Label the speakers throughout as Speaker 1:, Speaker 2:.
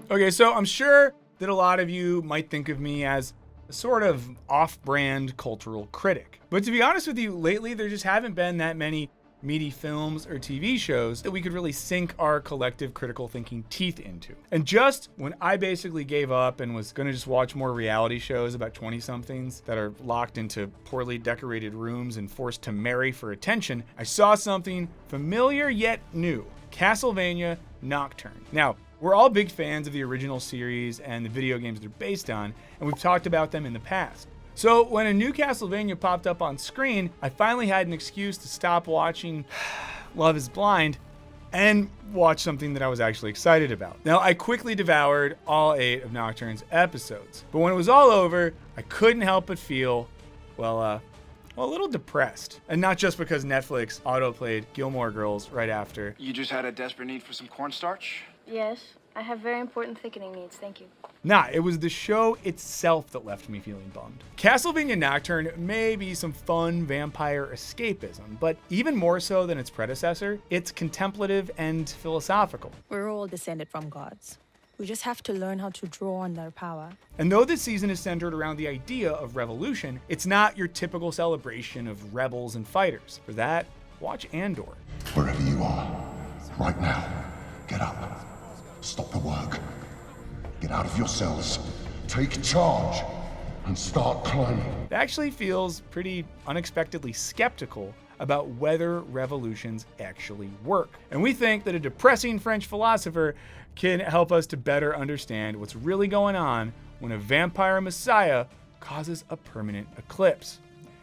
Speaker 1: Okay, so I'm sure that a lot of you might think of me as a sort of off-brand cultural critic. But to be honest with you, lately there just haven't been that many meaty films or TV shows that we could really sink our collective critical thinking teeth into. And just when I basically gave up and was gonna just watch more reality shows about 20-somethings that are locked into poorly decorated rooms and forced to marry for attention, I saw something familiar yet new: Castlevania Nocturne. Now, we're all big fans of the original series and the video games they're based on, and we've talked about them in the past. So when a new Castlevania popped up on screen, I finally had an excuse to stop watching Love is Blind and watch something that I was actually excited about. Now, I quickly devoured all 8 of Nocturne's episodes, but when it was all over, I couldn't help but feel, a little depressed. And not just because Netflix autoplayed Gilmore Girls right after.
Speaker 2: You just had a desperate need for some cornstarch?
Speaker 3: Yes, I have very important thickening needs, thank you.
Speaker 1: Nah, it was the show itself that left me feeling bummed. Castlevania Nocturne may be some fun vampire escapism, but even more so than its predecessor, it's contemplative and philosophical.
Speaker 4: We're all descended from gods. We just have to learn how to draw on their power.
Speaker 1: And though this season is centered around the idea of revolution, it's not your typical celebration of rebels and fighters. For that, watch Andor.
Speaker 5: Wherever you are, right now, get up. Stop the work. Get out of your cells. Take charge and start climbing.
Speaker 1: It actually feels pretty unexpectedly skeptical about whether revolutions actually work. And we think that a depressing French philosopher can help us to better understand what's really going on when a vampire messiah causes a permanent eclipse.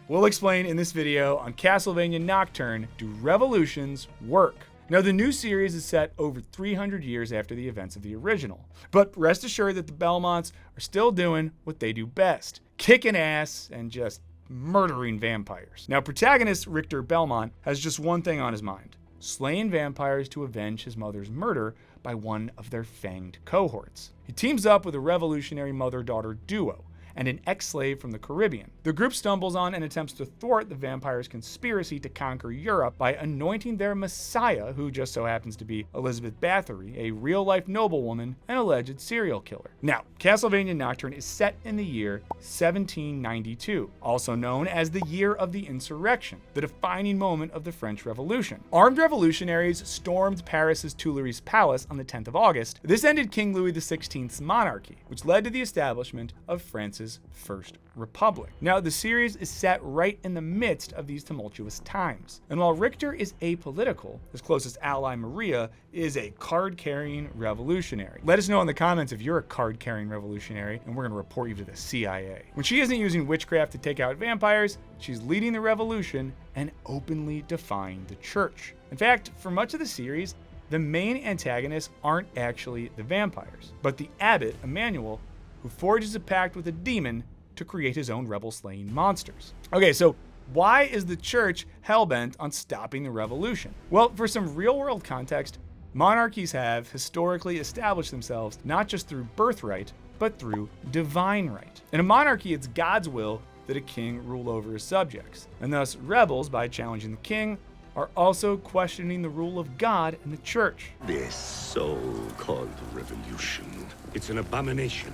Speaker 1: We'll explain in this video on Castlevania Nocturne, do revolutions work? Now, the new series is set over 300 years after the events of the original. But rest assured that the Belmonts are still doing what they do best: kicking ass and just murdering vampires. Now, protagonist Richter Belmont has just one thing on his mind: slaying vampires to avenge his mother's murder by one of their fanged cohorts. He teams up with a revolutionary mother-daughter duo and an ex-slave from the Caribbean. The group stumbles on and attempts to thwart the vampires' conspiracy to conquer Europe by anointing their messiah, who just so happens to be Elizabeth Bathory, a real-life noblewoman and alleged serial killer. Now, Castlevania Nocturne is set in the year 1792, also known as the Year of the Insurrection, the defining moment of the French Revolution. Armed revolutionaries stormed Paris's Tuileries Palace on the 10th of August. This ended King Louis XVI's monarchy, which led to the establishment of France's First Republic. Now, the series is set right in the midst of these tumultuous times. And while Richter is apolitical, his closest ally, Maria, is a card-carrying revolutionary. Let us know in the comments if you're a card-carrying revolutionary, and we're gonna report you to the CIA. When she isn't using witchcraft to take out vampires, she's leading the revolution and openly defying the church. In fact, for much of the series, the main antagonists aren't actually the vampires, but the abbot, Emmanuel, who forges a pact with a demon to create his own rebel-slaying monsters. Okay, so why is the church hellbent on stopping the revolution? Well, for some real-world context, monarchies have historically established themselves not just through birthright, but through divine right. In a monarchy, it's God's will that a king rule over his subjects, and thus rebels, by challenging the king, are also questioning the rule of God and the church.
Speaker 6: This so-called revolution, it's an abomination.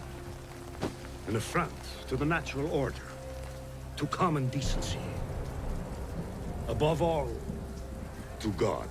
Speaker 6: An affront to the natural order, to common decency. Above all, to God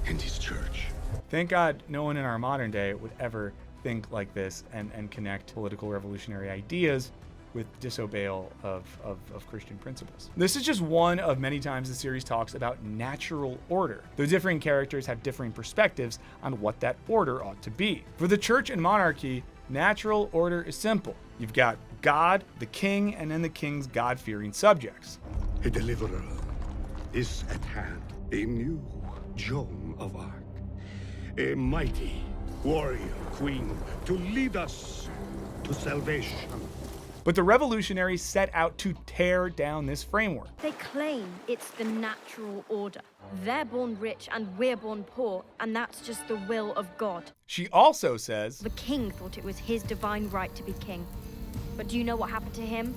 Speaker 6: and his church.
Speaker 1: Thank God no one in our modern day would ever think like this and connect political revolutionary ideas with disobeyal of Christian principles. This is just one of many times the series talks about natural order. The differing characters have differing perspectives on what that order ought to be. For the church and monarchy, natural order is simple. You've got God, the king, and then the king's God-fearing subjects.
Speaker 6: A deliverer is at hand, a new Joan of Arc, a mighty warrior queen to lead us to salvation.
Speaker 1: But the revolutionaries set out to tear down this framework.
Speaker 3: They claim it's the natural order. They're born rich and we're born poor, and that's just the will of God.
Speaker 1: She also says,
Speaker 3: The king thought it was his divine right to be king. But do you know what happened to him?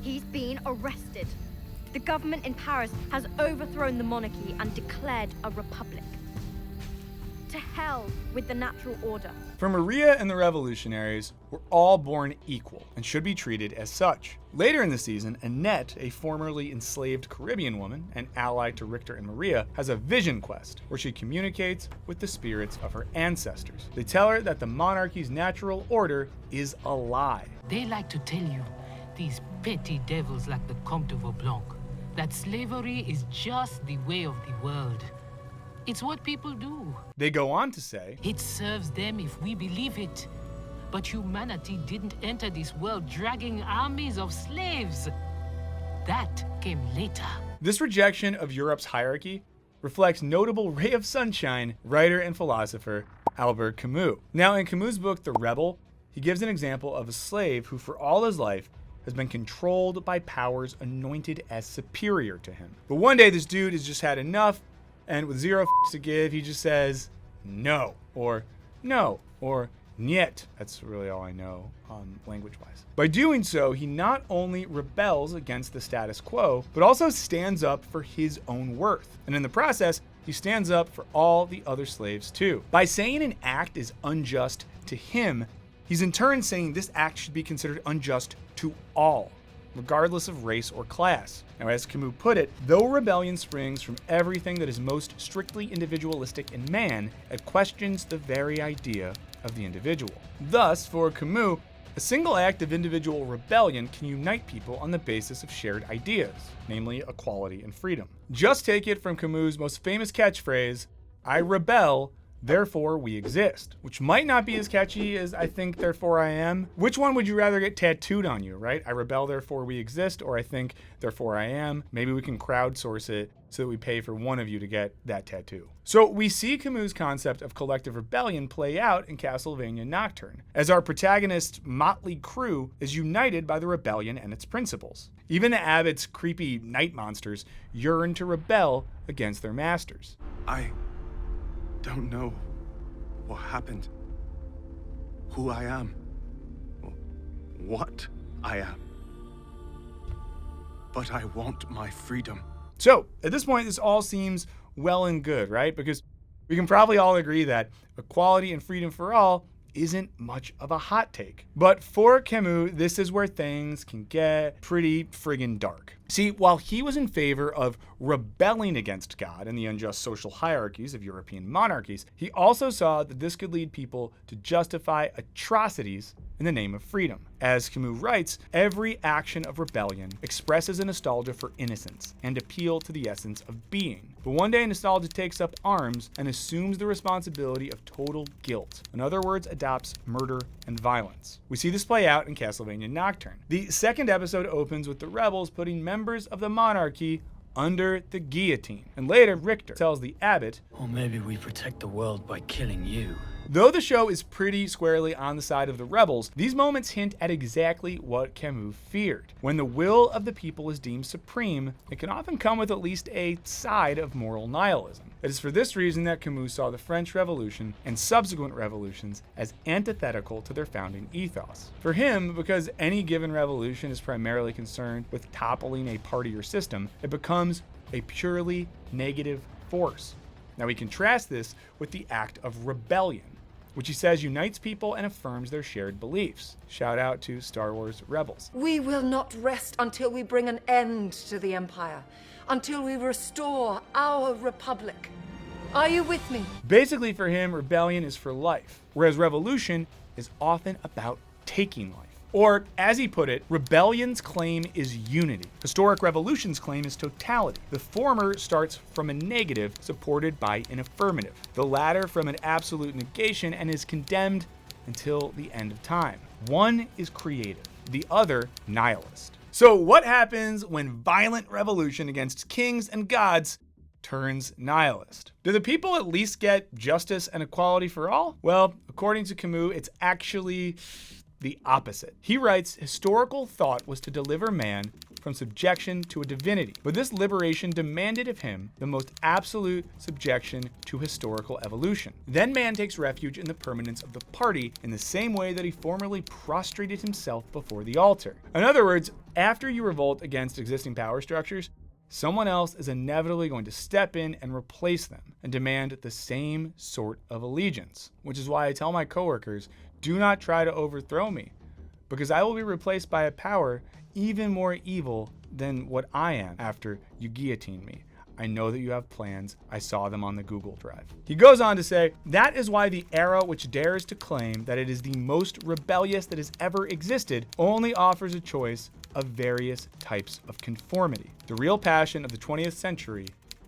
Speaker 3: He's been arrested. The government in Paris has overthrown the monarchy and declared a republic. To hell with the natural order.
Speaker 1: For Maria and the revolutionaries, were all born equal and should be treated as such. Later in the season, Annette, a formerly enslaved Caribbean woman and ally to Richter and Maria, has a vision quest where she communicates with the spirits of her ancestors. They tell her that the monarchy's natural order is a lie.
Speaker 7: They like to tell you, these petty devils like the Comte de Vaublanc, that slavery is just the way of the world. It's what people do.
Speaker 1: They go on to say,
Speaker 7: It serves them if we believe it. But humanity didn't enter this world dragging armies of slaves. That came later.
Speaker 1: This rejection of Europe's hierarchy reflects notable ray of sunshine writer and philosopher Albert Camus. Now, in Camus' book, The Rebel, he gives an example of a slave who for all his life has been controlled by powers anointed as superior to him. But one day this dude has just had enough, and with zero to give, he just says, no, or niet. That's really all I know language-wise. By doing so, he not only rebels against the status quo, but also stands up for his own worth. And in the process, he stands up for all the other slaves too. By saying an act is unjust to him, he's in turn saying this act should be considered unjust to all, regardless of race or class. Now, as Camus put it, though rebellion springs from everything that is most strictly individualistic in man, it questions the very idea of the individual. Thus, for Camus, a single act of individual rebellion can unite people on the basis of shared ideas, namely equality and freedom. Just take it from Camus' most famous catchphrase, I rebel, therefore we exist, which might not be as catchy as I think, therefore I am. Which one would you rather get tattooed on you, right? I rebel, therefore we exist, or I think, therefore I am. Maybe we can crowdsource it so that we pay for one of you to get that tattoo. So we see Camus' concept of collective rebellion play out in Castlevania Nocturne, as our protagonist's motley crew is united by the rebellion and its principles. Even the abbot's creepy night monsters yearn to rebel against their masters.
Speaker 2: I don't know what happened, who I am, what I am. But I want my freedom.
Speaker 1: So, at this point, this all seems well and good, right? Because we can probably all agree that equality and freedom for all isn't much of a hot take. But for Camus, this is where things can get pretty friggin' dark. See, while he was in favor of rebelling against God and the unjust social hierarchies of European monarchies, he also saw that this could lead people to justify atrocities in the name of freedom. As Camus writes, every action of rebellion expresses a nostalgia for innocence and appeal to the essence of being. But one day nostalgia takes up arms and assumes the responsibility of total guilt. In other words, adopts murder and violence. We see this play out in Castlevania Nocturne. The second episode opens with the rebels putting members of the monarchy under the guillotine. And later, Richter tells the abbot,
Speaker 8: Or maybe we protect the world by killing you.
Speaker 1: Though the show is pretty squarely on the side of the rebels, these moments hint at exactly what Camus feared. When the will of the people is deemed supreme, it can often come with at least a side of moral nihilism. It is for this reason that Camus saw the French Revolution and subsequent revolutions as antithetical to their founding ethos. For him, because any given revolution is primarily concerned with toppling a party or system, it becomes a purely negative force. Now we contrast this with the act of rebellion, which he says unites people and affirms their shared beliefs. Shout out to Star Wars Rebels.
Speaker 9: We will not rest until we bring an end to the Empire, until we restore our republic. Are you with me?
Speaker 1: Basically for him, rebellion is for life, whereas revolution is often about taking life. Or, as he put it, rebellion's claim is unity. Historic revolution's claim is totality. The former starts from a negative supported by an affirmative. The latter from an absolute negation and is condemned until the end of time. One is creative, the other nihilist. So what happens when violent revolution against kings and gods turns nihilist? Do the people at least get justice and equality for all? Well, according to Camus, it's actually the opposite. He writes, historical thought was to deliver man from subjection to a divinity, but this liberation demanded of him the most absolute subjection to historical evolution. Then man takes refuge in the permanence of the party in the same way that he formerly prostrated himself before the altar. In other words, after you revolt against existing power structures, someone else is inevitably going to step in and replace them and demand the same sort of allegiance, which is why I tell my coworkers, do not try to overthrow me, because I will be replaced by a power even more evil than what I am after you guillotine me. I know that you have plans. I saw them on the Google Drive. He goes on to say, that is why the era which dares to claim that it is the most rebellious that has ever existed only offers a choice of various types of conformity. The real passion of the 20th century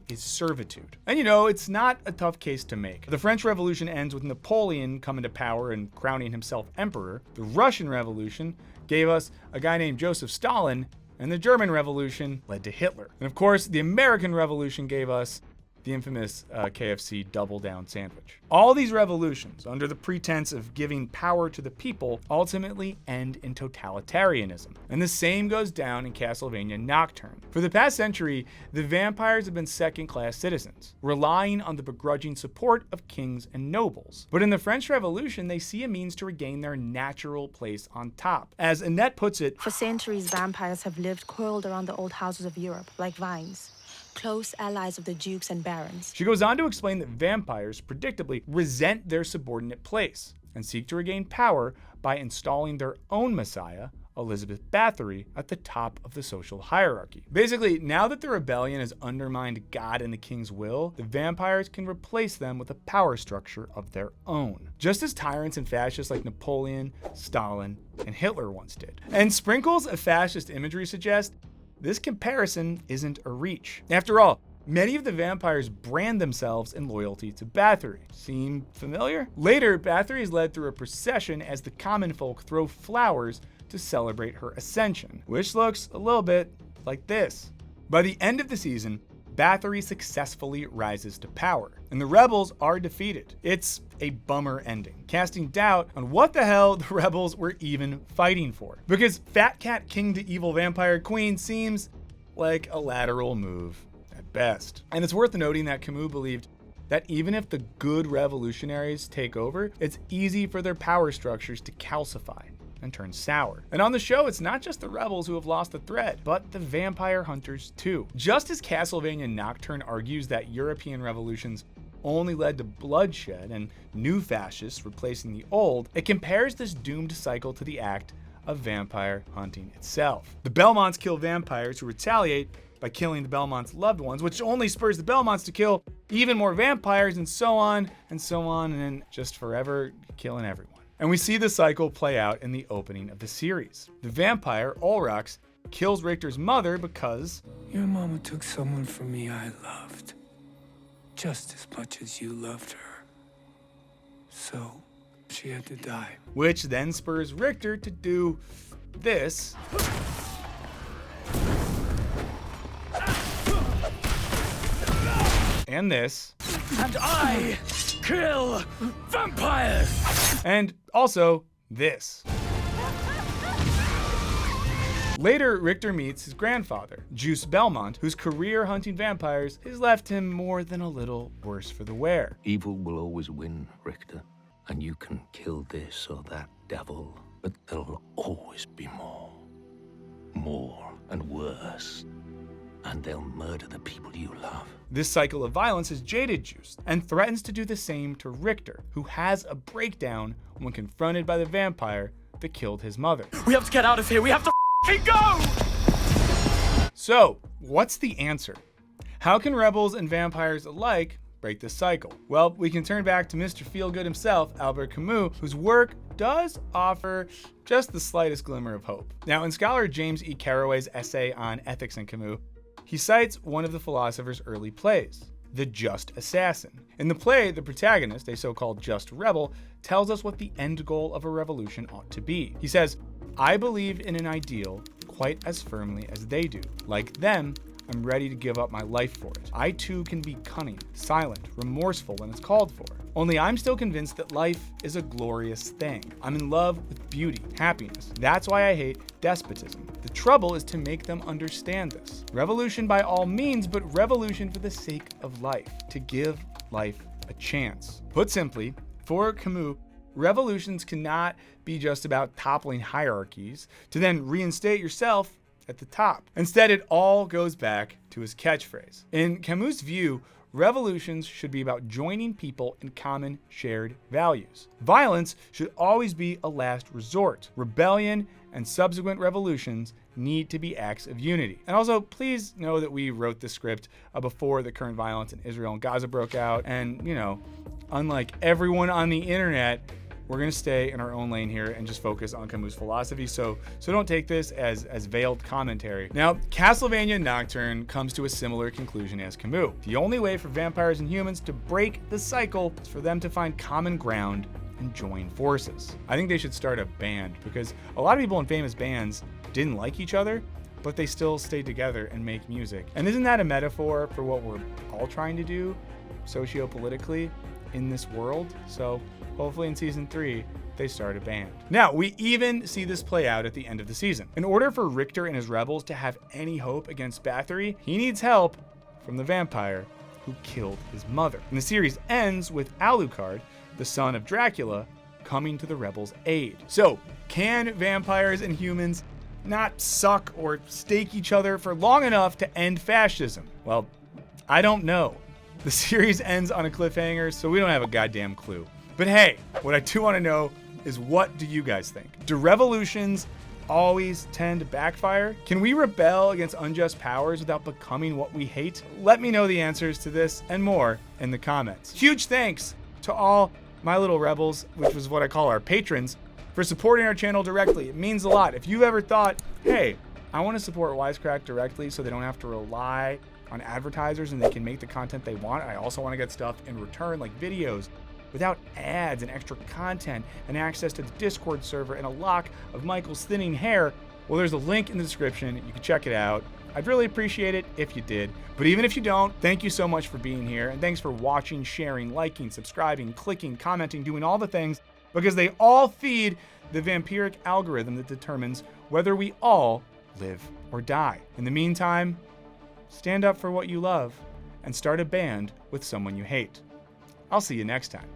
Speaker 1: is servitude. And it's not a tough case to make. The French Revolution ends with Napoleon coming to power and crowning himself emperor. The Russian Revolution gave us a guy named Joseph Stalin, and the German Revolution led to Hitler. And of course, the American Revolution gave us the infamous KFC Double Down sandwich. All these revolutions, under the pretense of giving power to the people, ultimately end in totalitarianism. And the same goes down in Castlevania Nocturne. For the past century, the vampires have been second-class citizens, relying on the begrudging support of kings and nobles. But in the French Revolution, they see a means to regain their natural place on top. As Annette puts it,
Speaker 4: for centuries, vampires have lived coiled around the old houses of Europe, like vines, close allies of the dukes and barons.
Speaker 1: She goes on to explain that vampires predictably resent their subordinate place and seek to regain power by installing their own messiah, Elizabeth Bathory, at the top of the social hierarchy. Basically, now that the rebellion has undermined God and the king's will, the vampires can replace them with a power structure of their own, just as tyrants and fascists like Napoleon, Stalin, and Hitler once did. And sprinkles of fascist imagery suggest this comparison isn't a reach. After all, many of the vampires brand themselves in loyalty to Bathory. Seem familiar? Later, Bathory is led through a procession as the common folk throw flowers to celebrate her ascension, which looks a little bit like this. By the end of the season, Bathory successfully rises to power, and the rebels are defeated. It's a bummer ending, casting doubt on what the hell the rebels were even fighting for. Because Fat Cat King to Evil Vampire Queen seems like a lateral move at best. And it's worth noting that Camus believed that even if the good revolutionaries take over, it's easy for their power structures to calcify and turn sour. And on the show, it's not just the rebels who have lost the thread, but the vampire hunters too. Just as Castlevania Nocturne argues that European revolutions only led to bloodshed and new fascists replacing the old, it compares this doomed cycle to the act of vampire hunting itself. The Belmonts kill vampires who retaliate by killing the Belmonts' loved ones, which only spurs the Belmonts to kill even more vampires, and so on, and then just forever killing everyone. And we see the cycle play out in the opening of the series. The vampire, Olrax, kills Richter's mother because
Speaker 10: your mama took someone from me I loved, just as much as you loved her. So, she had to die.
Speaker 1: Which then spurs Richter to do this. And this.
Speaker 8: And I kill vampires!
Speaker 1: And also this. Later, Richter meets his grandfather, Juice Belmont, whose career hunting vampires has left him more than a little worse for the wear.
Speaker 11: Evil will always win, Richter. And you can kill this or that devil, but there'll always be more and worse. And they'll murder the people you love.
Speaker 1: This cycle of violence has jaded Juice and threatens to do the same to Richter, who has a breakdown when confronted by the vampire that killed his mother.
Speaker 8: We have to get out of here. We have to go!
Speaker 1: So, what's the answer? How can rebels and vampires alike break this cycle? Well, we can turn back to Mr. Feelgood himself, Albert Camus, whose work does offer just the slightest glimmer of hope. Now, in scholar James E. Carraway's essay on ethics in Camus, he cites one of the philosopher's early plays, The Just Assassin. In the play, the protagonist, a so-called just rebel, tells us what the end goal of a revolution ought to be. He says, I believe in an ideal quite as firmly as they do. Like them, I'm ready to give up my life for it. I too can be cunning, silent, remorseful when it's called for. Only I'm still convinced that life is a glorious thing. I'm in love with beauty, happiness. That's why I hate despotism. The trouble is to make them understand this. Revolution by all means, but revolution for the sake of life, to give life a chance. Put simply, for Camus, revolutions cannot be just about toppling hierarchies to then reinstate yourself at the top. Instead, it all goes back to his catchphrase. In Camus' view, revolutions should be about joining people in common shared values. Violence should always be a last resort. Rebellion and subsequent revolutions need to be acts of unity. And also, please know that we wrote the script before the current violence in Israel and Gaza broke out. And, you know, unlike everyone on the internet, we're going to stay in our own lane here and just focus on Camus' philosophy. So don't take this as veiled commentary. Now, Castlevania Nocturne comes to a similar conclusion as Camus. The only way for vampires and humans to break the cycle is for them to find common ground and join forces. I think they should start a band, because a lot of people in famous bands didn't like each other, but they still stayed together and make music. And isn't that a metaphor for what we're all trying to do socio-politically in this world? So hopefully in season 3, they start a band. Now, we even see this play out at the end of the season. In order for Richter and his rebels to have any hope against Bathory, he needs help from the vampire who killed his mother. And the series ends with Alucard, the son of Dracula, coming to the rebels' aid. So, can vampires and humans not suck or stake each other for long enough to end fascism? Well, I don't know. The series ends on a cliffhanger, so we don't have a goddamn clue. But hey, what I do want to know is, what do you guys think? Do revolutions always tend to backfire? Can we rebel against unjust powers without becoming what we hate? Let me know the answers to this and more in the comments. Huge thanks to all my little rebels, which was what I call our patrons, for supporting our channel directly. It means a lot. If you've ever thought, hey, I want to support Wisecrack directly so they don't have to rely on advertisers and they can make the content they want, I also want to get stuff in return, like videos without ads and extra content and access to the Discord server and a lock of Michael's thinning hair, well, there's a link in the description. You can check it out. I'd really appreciate it if you did. But even if you don't, thank you so much for being here. And thanks for watching, sharing, liking, subscribing, clicking, commenting, doing all the things, because they all feed the vampiric algorithm that determines whether we all live or die. In the meantime, stand up for what you love and start a band with someone you hate. I'll see you next time.